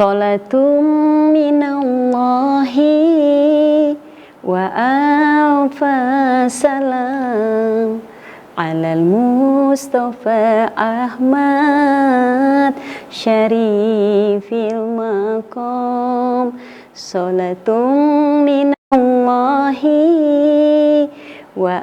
Salatum minallahi wa alfa salam alal Mustafa Ahmad syarifil maqam. Salatum minallahi wa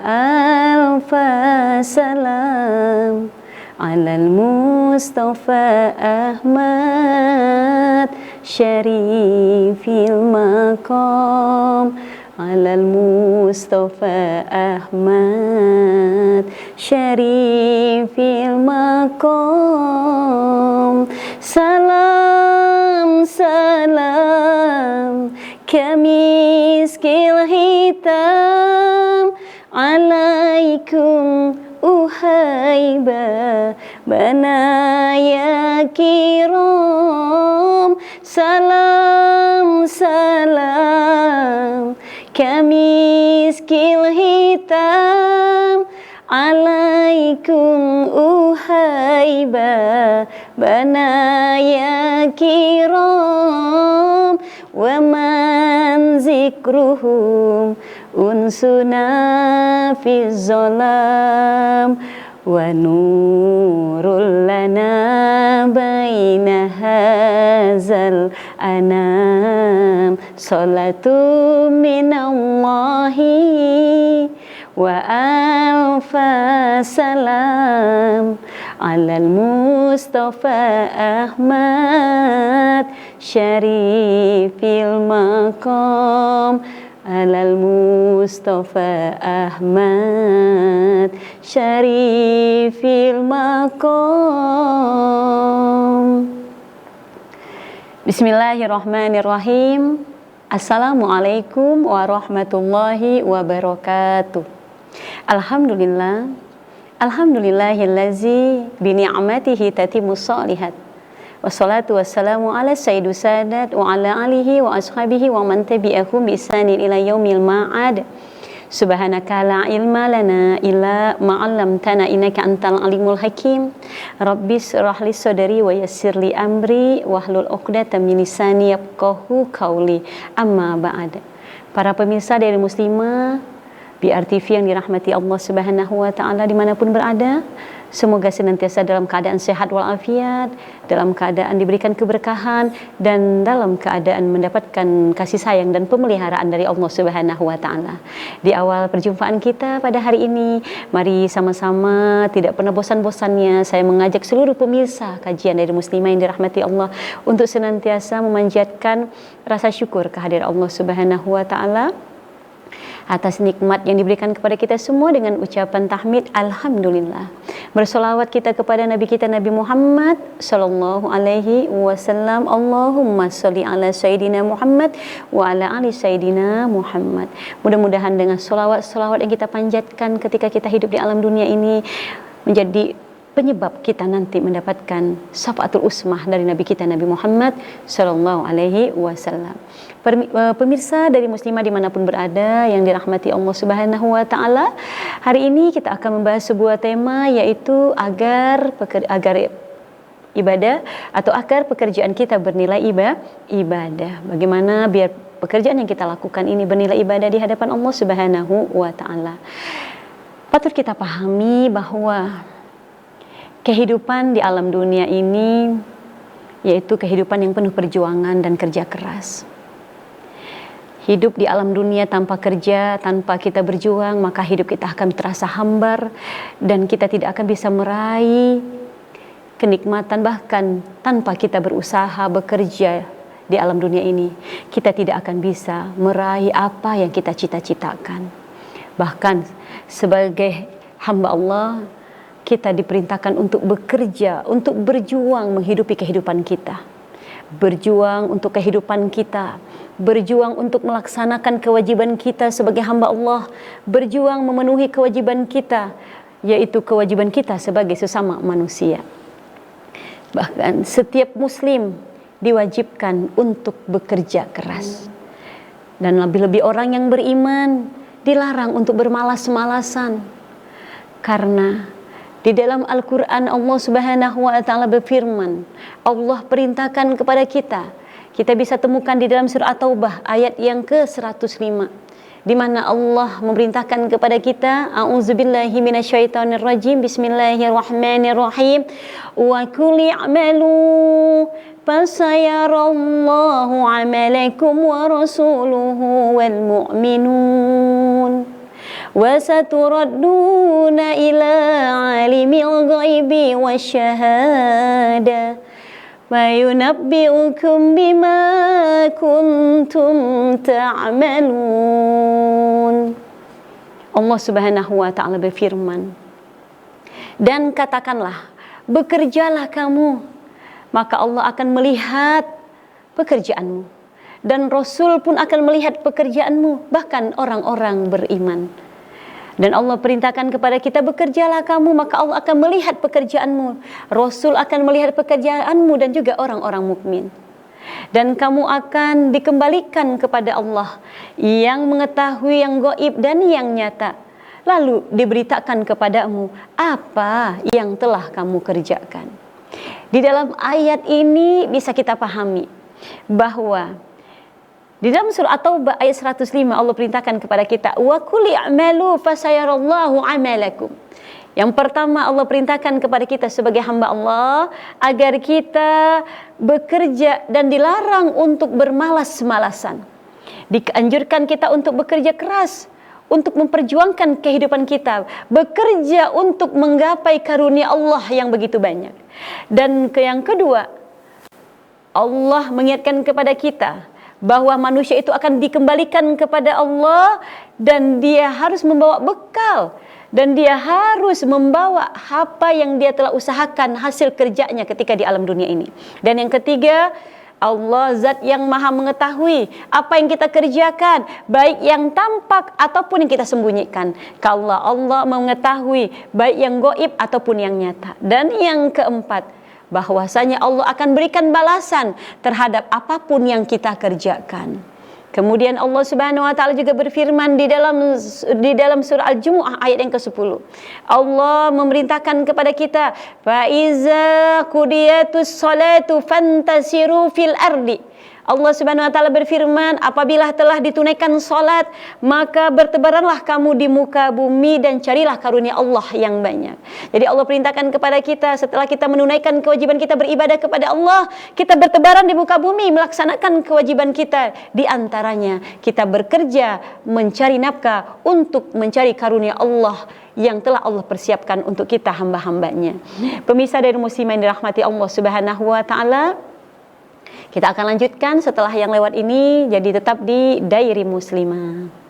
alfa salam alal Mustafa Ahmad syarifil maqam. Alal Mustafa Ahmad syarifil maqam. Salam salam kamiskil hitam alaikum uhaiba banaya kiram. Salam salam kamiskil hitam alaikum uhaiba banaya kiram. Wa man zikruhum unsuna fi zolam wa nurul lana baina hazal anam. Salatu minallahi wa alfa salam alal Mustafa Ahmad syarifil maqam. Alal Mustafa Ahmad syarifil maqam. Bismillahirrahmanirrahim. Assalamualaikum warahmatullahi wabarakatuh. Alhamdulillah, alhamdulillahillazi bini'amatihi tatimmus shalihat. Wassalatu wassalamu ala sayyidu sadat wa ala alihi wa ashabihi wa man tabi'ahum bi ihsanin ila yaumil ma'ad. Subhanaka la ilma lana illa ma 'allamtana innaka antal alimul hakim. Rabbis shrah li sadri wa yassir li amri wahlul 'uqdatam min lisani yafqahu qawli. Amma ba'd. Para pemirsa dari Muslimah BRTV yang dirahmati Allah Subhanahu wa taala dimanapun berada, semoga senantiasa dalam keadaan sehat walafiat, dalam keadaan diberikan keberkahan, dan dalam keadaan mendapatkan kasih sayang dan pemeliharaan dari Allah Subhanahu wa taala. Di awal perjumpaan kita pada hari ini, mari sama-sama tidak pernah bosan-bosannya saya mengajak seluruh pemirsa kajian dari Muslimah yang dirahmati Allah untuk senantiasa memanjatkan rasa syukur kehadiran Allah Subhanahu wa taala atas nikmat yang diberikan kepada kita semua dengan ucapan tahmid alhamdulillah. Bersolawat kita kepada Nabi kita Nabi Muhammad sallallahu alaihi wasallam. Allahumma sholli ala sayyidina Muhammad wa ala ali sayyidina Muhammad. Mudah-mudahan dengan solawat-solawat yang kita panjatkan ketika kita hidup di alam dunia ini menjadi penyebab kita nanti mendapatkan syafaatul usmah dari Nabi kita Nabi Muhammad sallallahu alaihi wasallam. Pemirsa dari Muslimah dimanapun berada yang dirahmati Allah Subhanahu wa taala, hari ini kita akan membahas sebuah tema, yaitu agar ibadah atau agar pekerjaan kita bernilai ibadah. Bagaimana biar pekerjaan yang kita lakukan ini bernilai ibadah di hadapan Allah Subhanahu wa taala. Patut kita pahami bahwa kehidupan di alam dunia ini yaitu kehidupan yang penuh perjuangan dan kerja keras. Hidup di alam dunia tanpa kerja, tanpa kita berjuang, maka hidup kita akan terasa hambar dan kita tidak akan bisa meraih kenikmatan. Bahkan tanpa kita berusaha bekerja di alam dunia ini, kita tidak akan bisa meraih apa yang kita cita-citakan. Bahkan sebagai hamba Allah, kita diperintahkan untuk bekerja, untuk berjuang menghidupi kehidupan kita. Berjuang untuk kehidupan kita, berjuang untuk melaksanakan kewajiban kita sebagai hamba Allah, berjuang memenuhi kewajiban kita, yaitu kewajiban kita sebagai sesama manusia. Bahkan setiap muslim diwajibkan untuk bekerja keras. Dan lebih-lebih orang yang beriman dilarang untuk bermalas-malasan. Karena di dalam Al-Quran Allah Subhanahu wa ta'ala berfirman, Allah perintahkan kepada kita kita bisa temukan di dalam surah At-Taubah ayat yang ke-105, di mana Allah memerintahkan kepada kita, a'udzubillahi minasyaitonirrajim, bismillahirrahmanirrahim, wa qul i'malu fasayarallahu 'amalakum wa rasuluhu wal mu'minun wa saturadduna ila 'alimil ghaibi wasyahada وَيُنَبِّئُكُمْ بِمَا كُنْتُمْ تَعْمَلُونَ. Allah Subhanahu wa taala berfirman, dan katakanlah, bekerjalah kamu, maka Allah akan melihat pekerjaanmu, dan Rasul pun akan melihat pekerjaanmu, bahkan orang-orang beriman. Dan Allah perintahkan kepada kita, bekerjalah kamu, maka Allah akan melihat pekerjaanmu, Rasul akan melihat pekerjaanmu, dan juga orang-orang mukmin. Dan kamu akan dikembalikan kepada Allah yang mengetahui yang gaib dan yang nyata. Lalu diberitakan kepadamu apa yang telah kamu kerjakan. Di dalam ayat ini bisa kita pahami bahwa di dalam surah At-Taubah ayat 105 Allah perintahkan kepada kita, wa qul i'malu fasayarallahu 'amalakum. Yang pertama Allah perintahkan kepada kita sebagai hamba Allah agar kita bekerja dan dilarang untuk bermalas-malasan. Dianjurkan kita untuk bekerja keras, untuk memperjuangkan kehidupan kita, bekerja untuk menggapai karunia Allah yang begitu banyak. Dan yang kedua, Allah mengingatkan kepada kita bahwa manusia itu akan dikembalikan kepada Allah, dan dia harus membawa bekal, dan dia harus membawa apa yang dia telah usahakan hasil kerjanya ketika di alam dunia ini. Dan yang ketiga, Allah zat yang maha mengetahui apa yang kita kerjakan, baik yang tampak ataupun yang kita sembunyikan. Kalau Allah mengetahui baik yang gaib ataupun yang nyata. Dan yang keempat, bahwasanya Allah akan berikan balasan terhadap apapun yang kita kerjakan. Kemudian Allah Subhanahu wa taala juga berfirman di dalam surah Al-Jumu'ah ayat yang ke-10. Allah memerintahkan kepada kita, fa iza qudiyatus salatu fantasiru fil ardi. Allah Subhanahu wa taala berfirman, apabila telah ditunaikan salat, maka bertebaranlah kamu di muka bumi dan carilah karunia Allah yang banyak. Jadi Allah perintahkan kepada kita, setelah kita menunaikan kewajiban kita beribadah kepada Allah, kita bertebaran di muka bumi melaksanakan kewajiban kita. Di antaranya kita bekerja mencari nafkah untuk mencari karunia Allah yang telah Allah persiapkan untuk kita hamba-hambanya. Pemirsa dari muslimin dirahmati Allah Subhanahu wa taala, kita akan lanjutkan setelah yang lewat ini, jadi tetap di Diary Muslimah.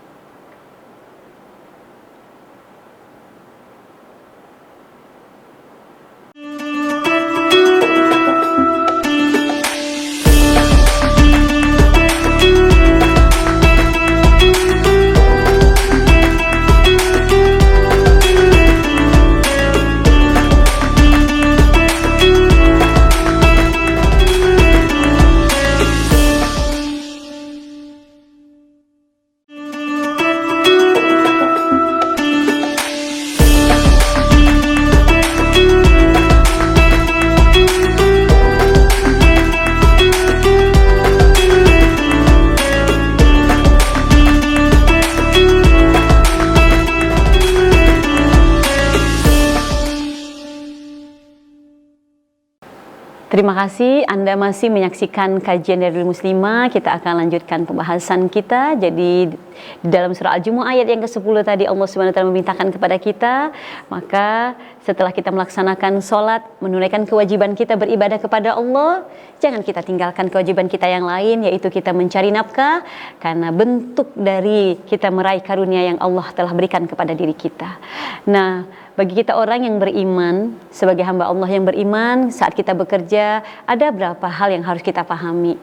Terima kasih Anda masih menyaksikan kajian dari Muslimah. Kita akan lanjutkan pembahasan kita. Jadi di dalam surah Al-Jumu'ah ayat yang ke-10 tadi Allah SWT memerintahkan kepada kita, maka setelah kita melaksanakan sholat, menunaikan kewajiban kita beribadah kepada Allah, jangan kita tinggalkan kewajiban kita yang lain, yaitu kita mencari nafkah, karena bentuk dari kita meraih karunia yang Allah telah berikan kepada diri kita. Nah, bagi kita orang yang beriman, sebagai hamba Allah yang beriman, saat kita bekerja, ada berapa hal yang harus kita pahami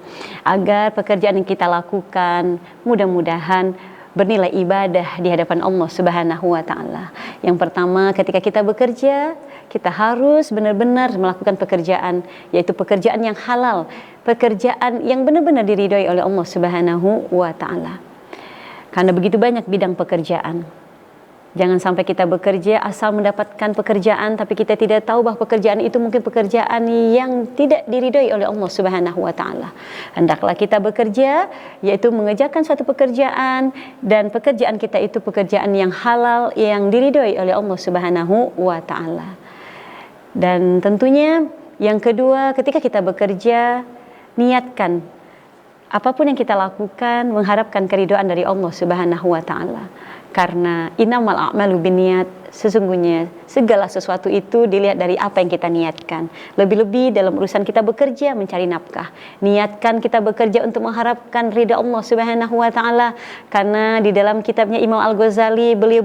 agar pekerjaan yang kita lakukan mudah-mudahan bernilai ibadah di hadapan Allah Subhanahu wa taala. Yang pertama, ketika kita bekerja, kita harus benar-benar melakukan pekerjaan, yaitu pekerjaan yang halal, pekerjaan yang benar-benar diridhoi oleh Allah Subhanahu wa taala. Karena begitu banyak bidang pekerjaan. Jangan sampai kita bekerja asal mendapatkan pekerjaan tapi kita tidak tahu bahwa pekerjaan itu mungkin pekerjaan yang tidak diridhoi oleh Allah Subhanahu wa taala. Hendaklah kita bekerja yaitu mengerjakan suatu pekerjaan dan pekerjaan kita itu pekerjaan yang halal yang diridhoi oleh Allah Subhanahu wa taala. Dan tentunya yang kedua, ketika kita bekerja, niatkan apapun yang kita lakukan mengharapkan keridhaan dari Allah Subhanahu wa taala. Karena innamal a'malu binniyat, sesungguhnya segala sesuatu itu dilihat dari apa yang kita niatkan. Lebih-lebih dalam urusan kita bekerja mencari nafkah. Niatkan kita bekerja untuk mengharapkan ridha Allah Subhanahu wa taala. Karena di dalam kitabnya Imam Al-Ghazali beliau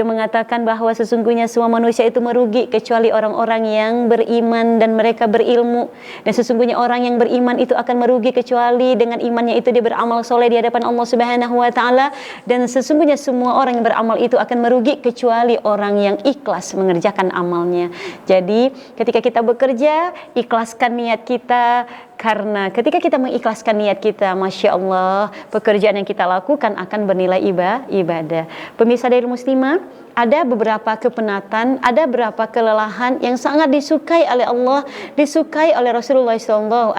mengatakan bahwa sesungguhnya semua manusia itu merugi kecuali orang-orang yang beriman dan mereka berilmu. Dan sesungguhnya orang yang beriman itu akan merugi kecuali dengan imannya itu dia beramal soleh di hadapan Allah Subhanahu wa taala. Dan sesungguhnya semua orang yang beramal itu akan merugi kecuali orang yang ikhlas mengerjakan amalnya. Jadi ketika kita bekerja, ikhlaskan niat kita, karena ketika kita mengikhlaskan niat kita, Masya Allah, pekerjaan yang kita lakukan akan bernilai ibadah. Pemirsa dari Muslimah, ada beberapa kepenatan, ada beberapa kelelahan yang sangat disukai oleh Allah, disukai oleh Rasulullah SAW.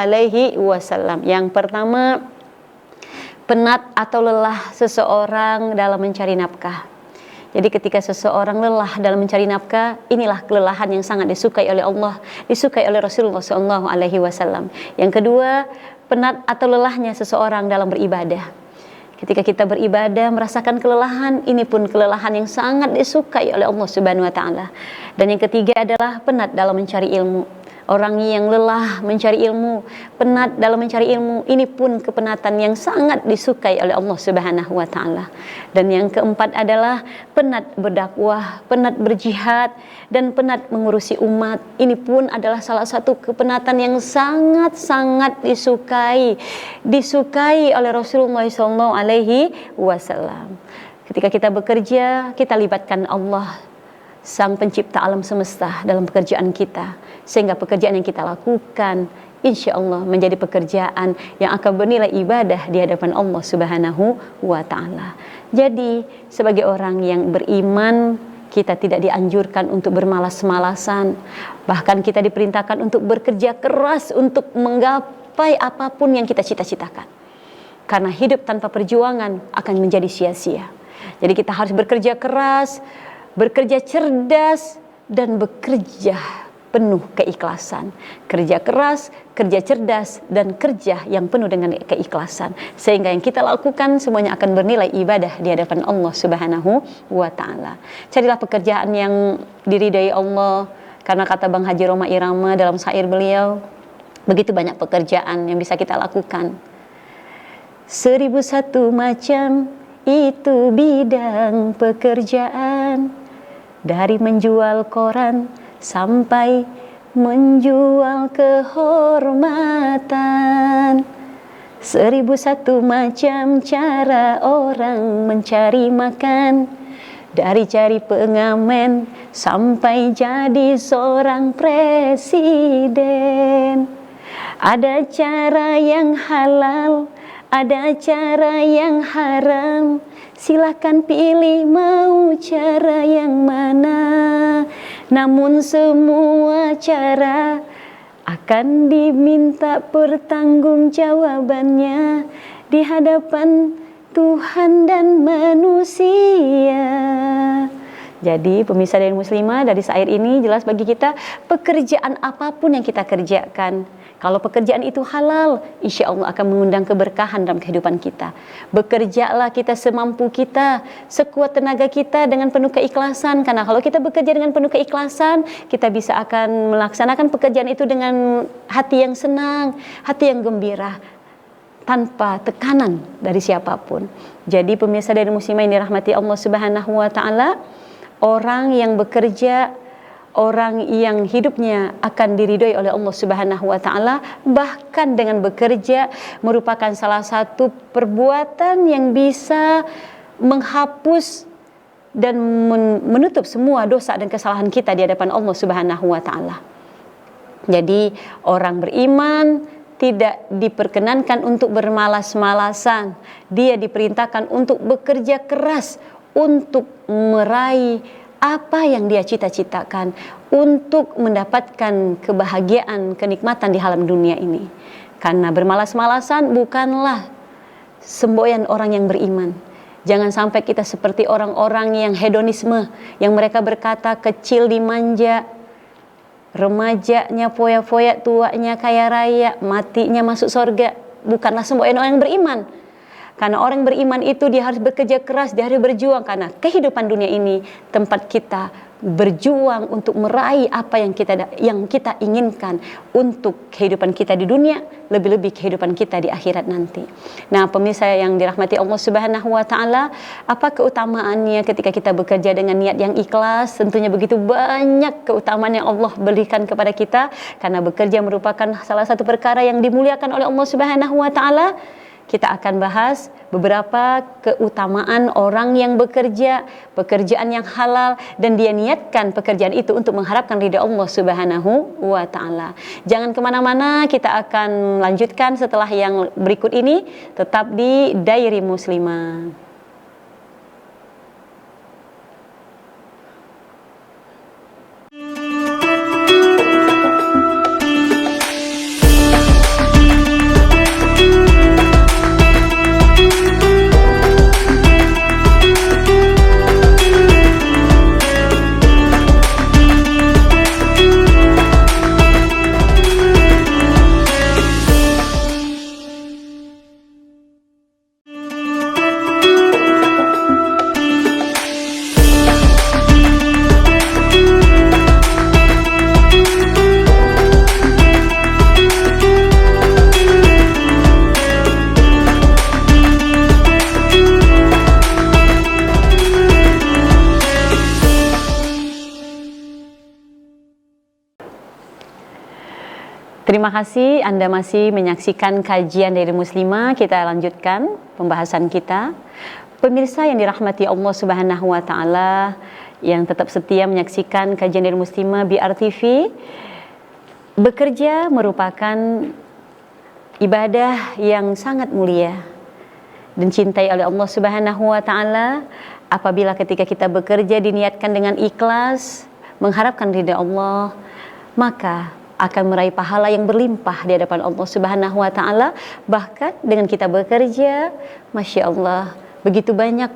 Yang pertama, penat atau lelah seseorang dalam mencari nafkah. Jadi ketika seseorang lelah dalam mencari nafkah, inilah kelelahan yang sangat disukai oleh Allah, disukai oleh Rasulullah SAW. Yang kedua, penat atau lelahnya seseorang dalam beribadah. Ketika kita beribadah merasakan kelelahan, ini pun kelelahan yang sangat disukai oleh Allah Subhanahu wa taala. Dan yang ketiga adalah penat dalam mencari ilmu. Orang yang lelah mencari ilmu, penat dalam mencari ilmu, ini pun kepenatan yang sangat disukai oleh Allah Subhanahu wa taala. Dan yang keempat adalah penat berdakwah, penat berjihad, dan penat mengurusi umat. Ini pun adalah salah satu kepenatan yang sangat-sangat disukai oleh Rasulullah SAW. Ketika kita bekerja, kita libatkan Allah, Sang Pencipta alam semesta, dalam pekerjaan kita, sehingga pekerjaan yang kita lakukan insya Allah menjadi pekerjaan yang akan bernilai ibadah di hadapan Allah Subhanahu wa taala. Jadi sebagai orang yang beriman, kita tidak dianjurkan untuk bermalas-malasan, bahkan kita diperintahkan untuk bekerja keras untuk menggapai apapun yang kita cita-citakan. Karena hidup tanpa perjuangan akan menjadi sia-sia. Jadi kita harus bekerja keras, bekerja cerdas, dan bekerja penuh keikhlasan. Kerja keras, kerja cerdas, dan kerja yang penuh dengan keikhlasan. Sehingga yang kita lakukan semuanya akan bernilai ibadah di hadapan Allah Subhanahu wa ta'ala. Carilah pekerjaan yang diridai Allah. Karena kata Bang Haji Roma Irama dalam syair beliau, begitu banyak pekerjaan yang bisa kita lakukan. 1001 macam itu bidang pekerjaan, dari menjual koran sampai menjual kehormatan. 1001 macam cara orang mencari makan, dari cari pengamen sampai jadi seorang presiden. Ada cara yang halal, ada cara yang haram, silakan pilih mau cara yang mana. Namun semua cara akan diminta pertanggungjawabannya di hadapan Tuhan dan manusia. Jadi pemirsa dan muslimah, dari syair ini jelas bagi kita, pekerjaan apapun yang kita kerjakan, kalau pekerjaan itu halal, insya Allah akan mengundang keberkahan dalam kehidupan kita. Bekerjalah kita semampu kita, sekuat tenaga kita dengan penuh keikhlasan. Karena kalau kita bekerja dengan penuh keikhlasan, kita bisa akan melaksanakan pekerjaan itu dengan hati yang senang, hati yang gembira, tanpa tekanan dari siapapun. Jadi pemirsa dan muslimah yang dirahmati Allah Subhanahu wa taala, orang yang bekerja, orang yang hidupnya akan diridhoi oleh Allah Subhanahu wa taala, bahkan dengan bekerja merupakan salah satu perbuatan yang bisa menghapus dan menutup semua dosa dan kesalahan kita di hadapan Allah Subhanahu wa taala. Jadi orang beriman tidak diperkenankan untuk bermalas-malasan. Dia diperintahkan untuk bekerja keras untuk meraih apa yang dia cita-citakan, untuk mendapatkan kebahagiaan, kenikmatan di alam dunia ini. Karena bermalas-malasan bukanlah semboyan orang yang beriman. Jangan sampai kita seperti orang-orang yang hedonisme, yang mereka berkata kecil dimanja, remajanya foya-foya, tuanya kaya raya, matinya masuk surga. Bukanlah semboyan orang yang beriman. Karena orang beriman itu dia harus bekerja keras, dia harus berjuang, karena kehidupan dunia ini tempat kita berjuang untuk meraih apa yang kita inginkan untuk kehidupan kita di dunia, lebih-lebih kehidupan kita di akhirat nanti. Nah, pemirsa yang dirahmati Allah Subhanahu wa taala, apa keutamaannya ketika kita bekerja dengan niat yang ikhlas? Tentunya begitu banyak keutamaan yang Allah berikan kepada kita, karena bekerja merupakan salah satu perkara yang dimuliakan oleh Allah Subhanahu wa taala. Kita akan bahas beberapa keutamaan orang yang bekerja, pekerjaan yang halal, dan dia niatkan pekerjaan itu untuk mengharapkan ridha Allah Subhanahu wa taala. Jangan kemana-mana, kita akan lanjutkan setelah yang berikut ini, tetap di Diary Muslimah. Terima kasih Anda masih menyaksikan kajian dari Muslimah. Kita lanjutkan pembahasan kita. Pemirsa yang dirahmati Allah Subhanahu wa taala yang tetap setia menyaksikan kajian dari Muslimah BRTV, bekerja merupakan ibadah yang sangat mulia dan cintai oleh Allah Subhanahu wa taala. Apabila ketika kita bekerja diniatkan dengan ikhlas, mengharapkan ridha Allah, maka akan meraih pahala yang berlimpah di hadapan Allah Subhanahu wa taala. Bahkan dengan kita bekerja, Masya Allah, begitu banyak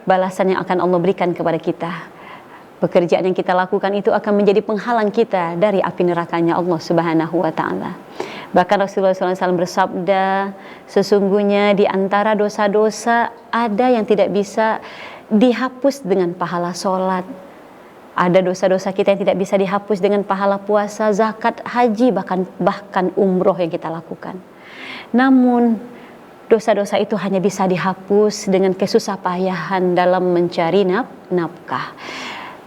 balasan yang akan Allah berikan kepada kita. Pekerjaan yang kita lakukan itu akan menjadi penghalang kita dari api nerakanya Allah Subhanahu wa taala. Bahkan Rasulullah SAW bersabda, sesungguhnya di antara dosa-dosa ada yang tidak bisa dihapus dengan pahala sholat. Ada dosa-dosa kita yang tidak bisa dihapus dengan pahala puasa, zakat, haji, bahkan umroh yang kita lakukan. Namun dosa-dosa itu hanya bisa dihapus dengan kesusahpayahan dalam mencari nafkah.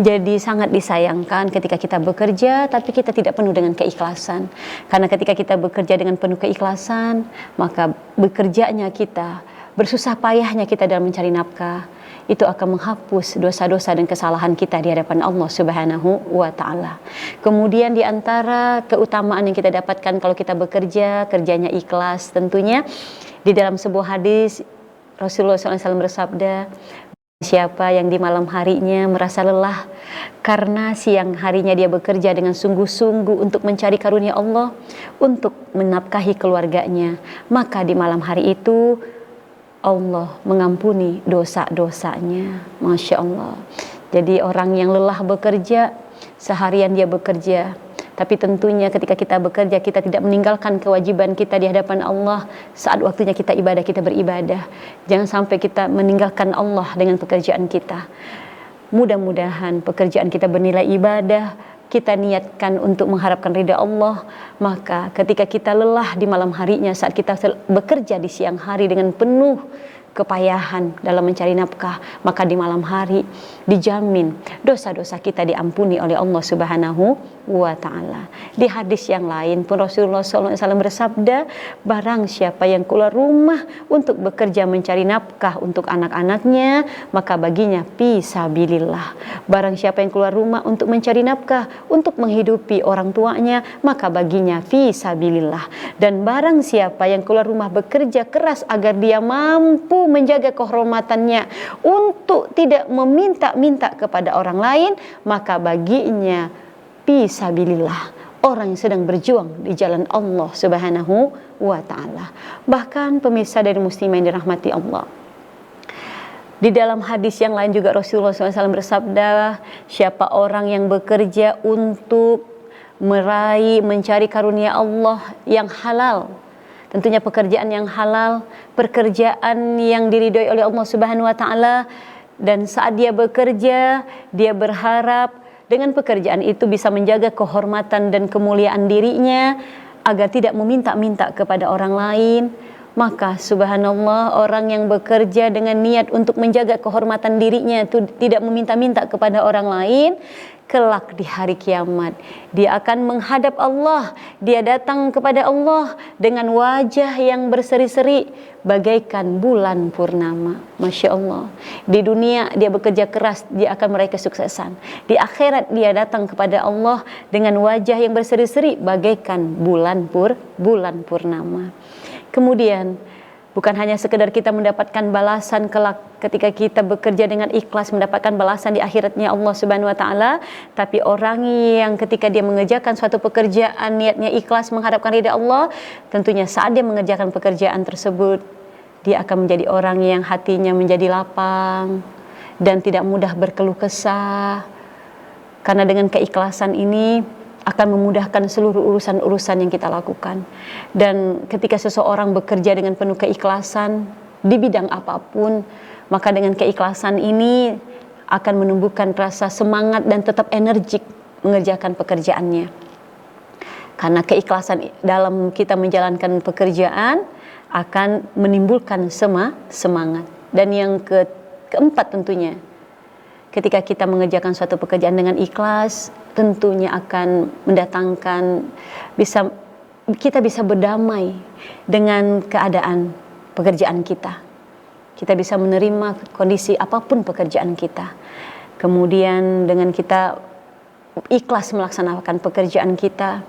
Jadi sangat disayangkan ketika kita bekerja tapi kita tidak penuh dengan keikhlasan. Karena ketika kita bekerja dengan penuh keikhlasan, maka bekerjanya kita, bersusah payahnya kita dalam mencari nafkah, itu akan menghapus dosa-dosa dan kesalahan kita di hadapan Allah Subhanahu wa taala. Kemudian di antara keutamaan yang kita dapatkan kalau kita bekerja, kerjanya ikhlas, tentunya di dalam sebuah hadis Rasulullah SAW bersabda, siapa yang di malam harinya merasa lelah karena siang harinya dia bekerja dengan sungguh-sungguh untuk mencari karunia Allah, untuk menafkahi keluarganya, maka di malam hari itu Allah mengampuni dosa-dosanya. Masya Allah. Jadi orang yang lelah bekerja, seharian dia bekerja, tapi tentunya ketika kita bekerja, kita tidak meninggalkan kewajiban kita di hadapan Allah. Saat waktunya kita ibadah, kita beribadah. Jangan sampai kita meninggalkan Allah dengan pekerjaan kita. Mudah-mudahan pekerjaan kita bernilai ibadah, kita niatkan untuk mengharapkan ridha Allah. Maka ketika kita lelah di malam harinya, saat kita bekerja di siang hari dengan penuh kepayahan dalam mencari nafkah, maka di malam hari dijamin dosa-dosa kita diampuni oleh Allah Subhanahu wa taala. Di hadis yang lain pun Rasulullah SAW bersabda, barang siapa yang keluar rumah untuk bekerja mencari nafkah untuk anak-anaknya, maka baginya fisabilillah, Barang siapa yang keluar rumah untuk mencari nafkah, untuk menghidupi orang tuanya, maka baginya fi sabilillah. Dan barang siapa yang keluar rumah bekerja keras agar dia mampu menjaga kehormatannya untuk tidak meminta-minta kepada orang lain, maka baginya fi sabilillah, orang yang sedang berjuang di jalan Allah Subhanahu wa ta'ala. Bahkan pemirsa dari muslimah yang dirahmati Allah, di dalam hadis yang lain juga Rasulullah SAW bersabda, siapa orang yang bekerja untuk meraih, mencari karunia Allah yang halal, tentunya pekerjaan yang halal, pekerjaan yang diridhoi oleh Allah Subhanahu wa ta'ala, dan saat dia bekerja, dia berharap dengan pekerjaan itu bisa menjaga kehormatan dan kemuliaan dirinya agar tidak meminta-minta kepada orang lain, maka subhanallah, orang yang bekerja dengan niat untuk menjaga kehormatan dirinya itu tidak meminta-minta kepada orang lain, kelak di hari kiamat dia akan menghadap Allah, dia datang kepada Allah dengan wajah yang berseri-seri bagaikan bulan purnama. Masya Allah, di dunia dia bekerja keras, dia akan meraih kesuksesan. Di akhirat dia datang kepada Allah dengan wajah yang berseri-seri bagaikan bulan purnama. Kemudian bukan hanya sekedar kita mendapatkan balasan kelak ketika kita bekerja dengan ikhlas, mendapatkan balasan di akhiratnya Allah Subhanahu wa ta'ala, tapi orang yang ketika dia mengerjakan suatu pekerjaan niatnya ikhlas mengharapkan ridha Allah, tentunya saat dia mengerjakan pekerjaan tersebut dia akan menjadi orang yang hatinya menjadi lapang dan tidak mudah berkeluh kesah, karena dengan keikhlasan ini akan memudahkan seluruh urusan-urusan yang kita lakukan. Dan ketika seseorang bekerja dengan penuh keikhlasan di bidang apapun, maka dengan keikhlasan ini akan menumbuhkan rasa semangat dan tetap energik mengerjakan pekerjaannya. Karena keikhlasan dalam kita menjalankan pekerjaan akan menimbulkan semangat. Dan yang keempat tentunya, ketika kita mengerjakan suatu pekerjaan dengan ikhlas, tentunya akan mendatangkan kita bisa berdamai dengan keadaan pekerjaan kita. Kita bisa menerima kondisi apapun pekerjaan kita. Kemudian dengan kita ikhlas melaksanakan pekerjaan kita,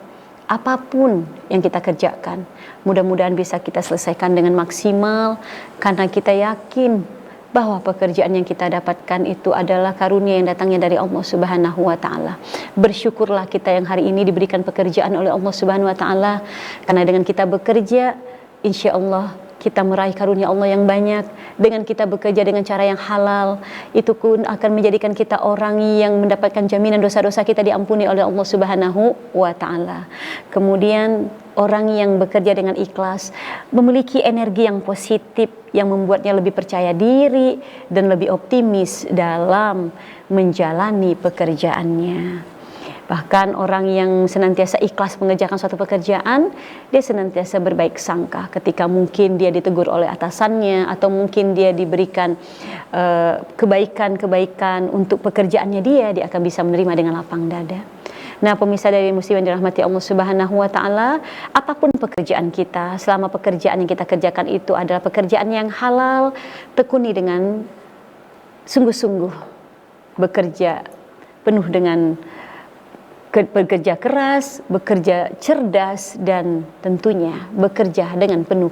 apapun yang kita kerjakan, mudah-mudahan bisa kita selesaikan dengan maksimal, karena kita yakin bahwa pekerjaan yang kita dapatkan itu adalah karunia yang datangnya dari Allah Subhanahu wa ta'ala. Bersyukurlah kita yang hari ini diberikan pekerjaan oleh Allah Subhanahu wa ta'ala, karena dengan kita bekerja, insya Allah kita meraih karunia Allah yang banyak. Dengan kita bekerja dengan cara yang halal, itu pun akan menjadikan kita orang yang mendapatkan jaminan dosa-dosa kita diampuni oleh Allah Subhanahu wa ta'ala. Kemudian orang yang bekerja dengan ikhlas memiliki energi yang positif yang membuatnya lebih percaya diri dan lebih optimis dalam menjalani pekerjaannya. Bahkan orang yang senantiasa ikhlas mengerjakan suatu pekerjaan, dia senantiasa berbaik sangka ketika mungkin dia ditegur oleh atasannya, atau mungkin dia diberikan kebaikan-kebaikan untuk pekerjaannya, dia akan bisa menerima dengan lapang dada. Nah, pemirsa dari muslim yang dirahmati Allah Subhanahu wa ta'ala, apapun pekerjaan kita, selama pekerjaan yang kita kerjakan itu adalah pekerjaan yang halal, tekuni dengan sungguh-sungguh bekerja penuh dengan bekerja keras, bekerja cerdas, dan tentunya bekerja dengan penuh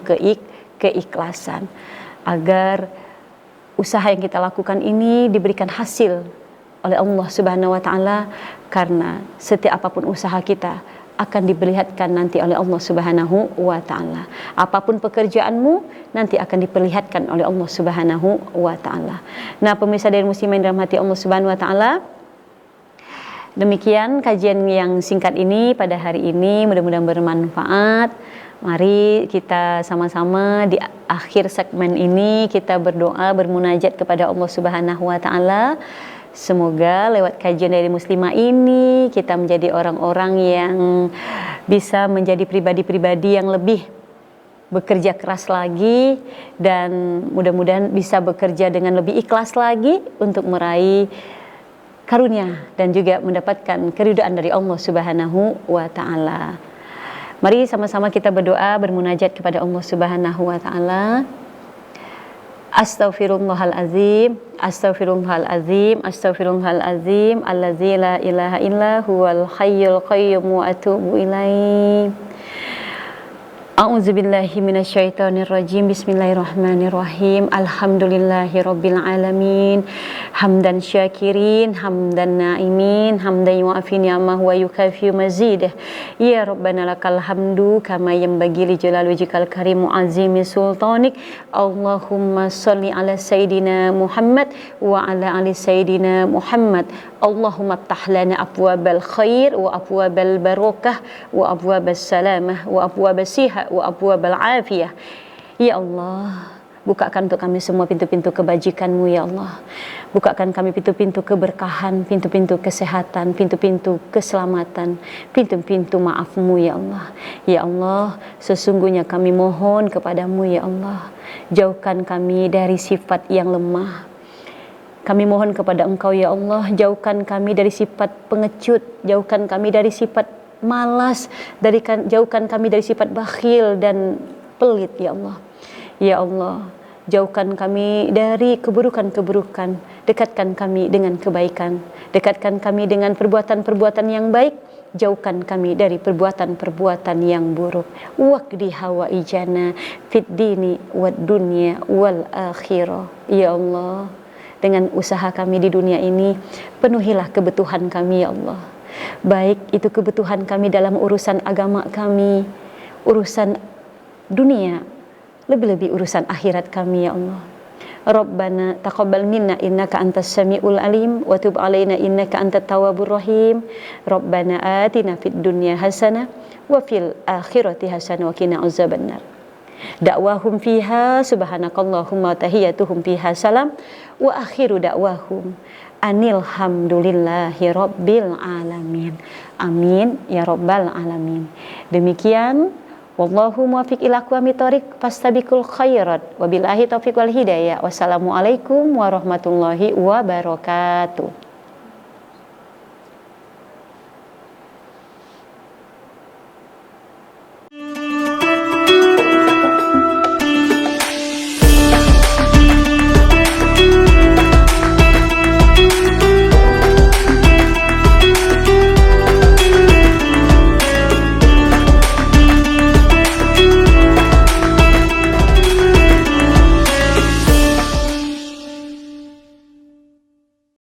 keikhlasan, agar usaha yang kita lakukan ini diberikan hasil oleh Allah Subhanahu wa ta'ala, karena setiap apapun usaha kita akan diperlihatkan nanti oleh Allah Subhanahu wa ta'ala. Apapun pekerjaanmu nanti akan diperlihatkan oleh Allah Subhanahu wa ta'ala. Nah, pemirsa dari muslimin dalam hati Allah Subhanahu wa ta'ala, demikian kajian yang singkat ini pada hari ini, mudah-mudahan bermanfaat. Mari kita sama-sama di akhir segmen ini kita berdoa, bermunajat kepada Allah Subhanahu wa ta'ala. Semoga lewat kajian dari muslimah ini kita menjadi orang-orang yang bisa menjadi pribadi-pribadi yang lebih bekerja keras lagi, dan mudah-mudahan bisa bekerja dengan lebih ikhlas lagi untuk meraih karunia dan juga mendapatkan keridhaan dari Allah Subhanahu wa ta'ala. Mari sama-sama kita berdoa, bermunajat kepada Allah Subhanahu wa ta'ala. Astaghfirullahalazim, astaghfirullahalazim, astaghfirullahalazim, allazi la ilaha illa huwal hayyul qayyum wa atubu ilaih. A'udzubillahi minasyaitonirrajim. Bismillahirrahmanirrahim. Alhamdulillahi rabbil alamin. Hamdan syakirin, hamdan na'imin, hamdan yu'afi ni'amah wa yukafi mazidah. Ya Rabbana lakal hamdu kama yanbaghi li jalali wajhikal karim azimi sultanik. Allahumma shalli ala sayidina Muhammad wa ala ali sayidina Muhammad. Allahumma ftah lana abwabal khair wa abwabal barakah wa abwabas salamah wa abwabas siha wa abwabal afiyah. Ya Allah, bukakan untuk kami semua pintu-pintu kebajikan-Mu ya Allah. Bukakan kami pintu-pintu keberkahan, pintu-pintu kesehatan, pintu-pintu keselamatan, pintu-pintu maaf-Mu ya Allah. Ya Allah, sesungguhnya kami mohon kepadamu ya Allah, jauhkan kami dari sifat yang lemah. Kami mohon kepada Engkau ya Allah, jauhkan kami dari sifat pengecut, jauhkan kami dari sifat malas, jauhkan kami dari sifat bakhil dan pelit ya Allah. Ya Allah, jauhkan kami dari keburukan-keburukan, dekatkan kami dengan kebaikan, dekatkan kami dengan perbuatan-perbuatan yang baik, jauhkan kami dari perbuatan-perbuatan yang buruk. Waqdi hawaijana fid dini wad dunya wal akhirah. Ya Allah, dengan usaha kami di dunia ini, penuhilah kebutuhan kami ya Allah. Baik itu kebutuhan kami dalam urusan agama kami, urusan dunia, lebih-lebih urusan akhirat kami ya Allah. Rabbana taqabbal minna innaka antas samiul alim wa tub alaina innaka antat tawwabur rahim. Rabbana atina fid dunya hasanah wa fil akhirati hasanah wa qina azabannar. Da'wahum fiha subhanakallahumma tahiyyatuhum fiha salam wa akhiru da'wahum anil hamdulillahi rabbil alamin. Amin ya rabbal alamin. Demikian, wallahu muwaffiq ila aqwamit thoriq fastabiqul khairat wabillahi taufiq wal hidayah. Wassalamualaikum warahmatullahi wabarakatuh.